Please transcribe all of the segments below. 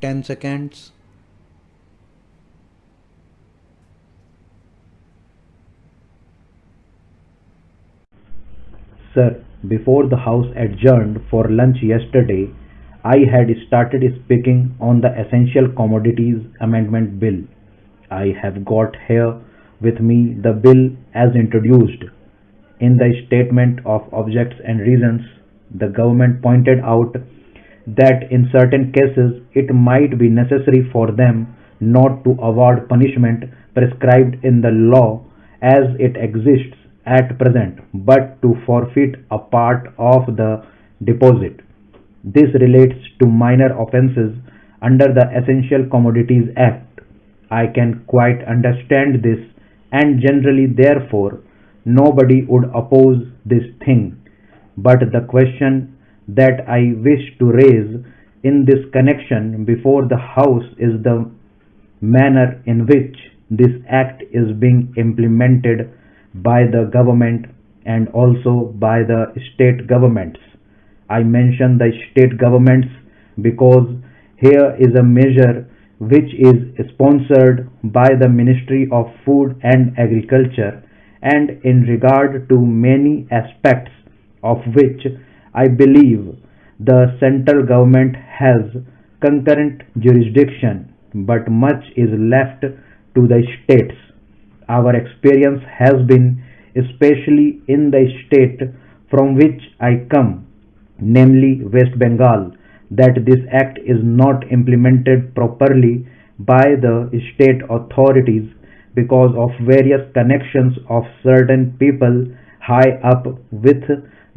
10 seconds. Sir, before the House adjourned for lunch yesterday, I had started speaking on the Essential Commodities Amendment Bill. I have got here with me the bill as introduced. In the statement of objects and reasons, the government pointed out that in certain cases it might be necessary for them not to award punishment prescribed in the law as it exists at present, but to forfeit a part of the deposit. This relates to minor offences under the Essential Commodities Act. I can quite understand this, and generally, therefore, nobody would oppose this thing. But the question that I wish to raise in this connection before the House is the manner in which this act is being implemented by the government and also by the state governments. I mention the state governments because here is a measure which is sponsored by the Ministry of Food and Agriculture, and in regard to many aspects of which I believe the central government has concurrent jurisdiction, but much is left to the states. Our experience has been, especially in the state from which I come, namely West Bengal, that this act is not implemented properly by the state authorities because of various connections of certain people high up with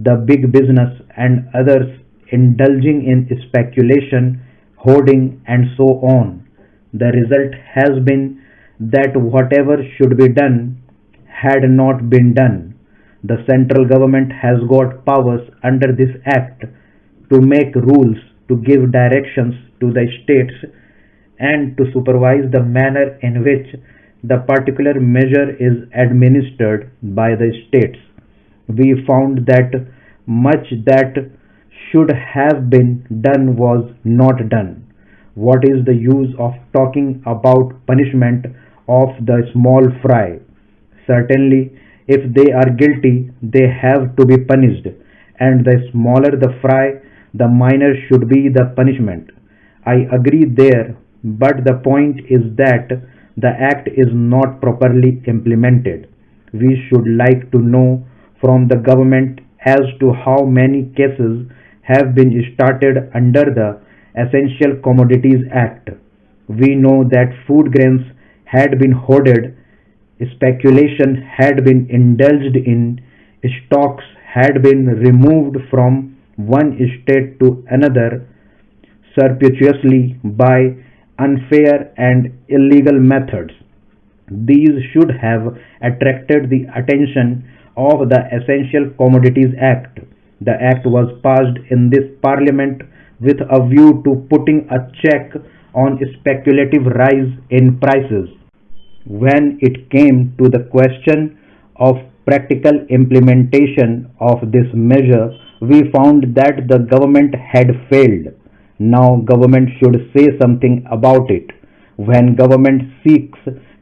the big business and others indulging in speculation, hoarding, and so on. The result has been that whatever should be done had not been done. The central government has got powers under this act to make rules, to give directions to the states, and to supervise the manner in which the particular measure is administered by the states. We found that much that should have been done was not done. What is the use of talking about punishment of the small fry? Certainly, if they are guilty, they have to be punished, and the smaller the fry, the minor should be the punishment. I agree there, but the point is that the act is not properly implemented. We should like to know from the government as to how many cases have been started under the Essential Commodities Act. We know that food grains had been hoarded, speculation had been indulged in, stocks had been removed from one state to another surreptitiously by unfair and illegal methods. These should have attracted the attention of the Essential Commodities Act. The act was passed in this parliament with a view to putting a check on speculative rise in prices. When it came to the question of practical implementation of this measure, we found that the government had failed. Now government should say something about it. When government seeks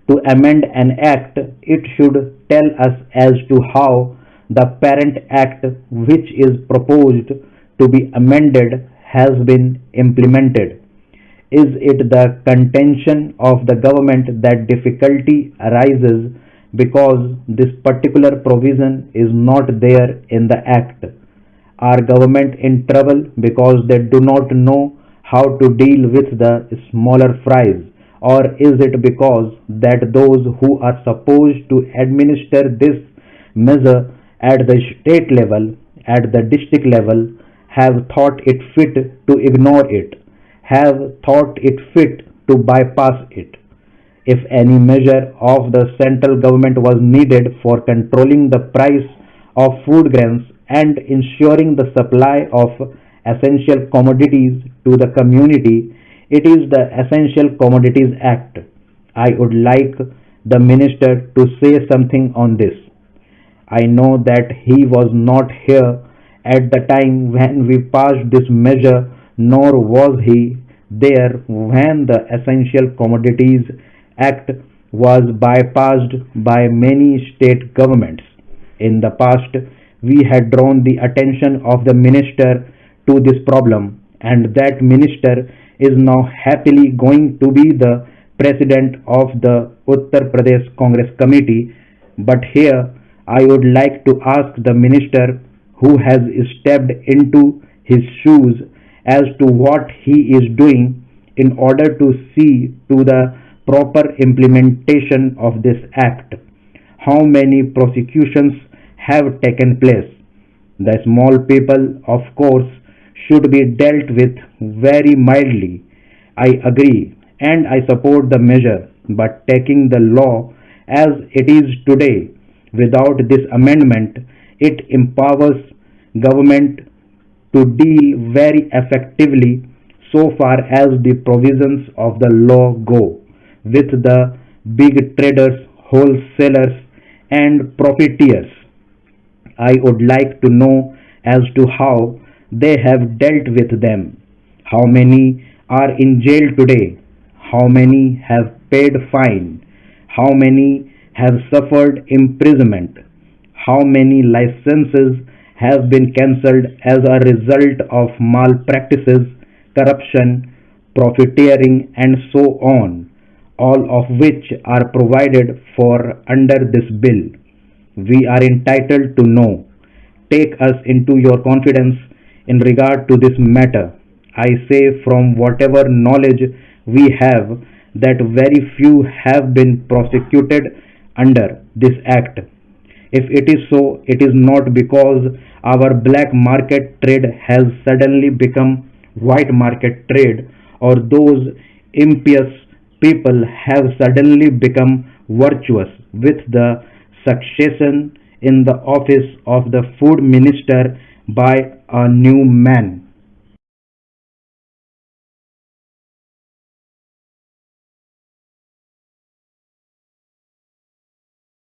to amend an act, it should tell us as to how the parent act which is proposed to be amended has been implemented. Is it the contention of the government that difficulty arises because this particular provision is not there in the act? Are government in trouble because they do not know how to deal with the smaller fries? Or is it because that those who are supposed to administer this measure at the state level, at the district level, have thought it fit to ignore it, have thought it fit to bypass it? If any measure of the central government was needed for controlling the price of food grains and ensuring the supply of essential commodities to the community, it is the Essential Commodities Act. I would like the minister to say something on this. I know that he was not here at the time when we passed this measure, nor was he there when the Essential Commodities Act was bypassed by many state governments. In the past, we had drawn the attention of the minister to this problem, and that minister is now happily going to be the president of the Uttar Pradesh Congress Committee. But here I would like to ask the minister who has stepped into his shoes as to what he is doing in order to see to the proper implementation of this act. How many prosecutions have taken place? The small people, of course, should be dealt with very mildly. I agree and I support the measure, but taking the law as it is today without this amendment, it empowers government to deal very effectively so far as the provisions of the law go with the big traders, wholesalers, and profiteers. I would like to know as to how they have dealt with them. How many are in jail today? How many have paid fine? How many have suffered imprisonment? How many licenses have been cancelled as a result of malpractices, corruption, profiteering, and so on, all of which are provided for under this bill. We are entitled to know. Take us into your confidence in regard to this matter. I say from whatever knowledge we have that very few have been prosecuted under this act. If it is so, it is not because our black market trade has suddenly become white market trade or those impious people have suddenly become virtuous with the succession in the office of the food minister by a new man.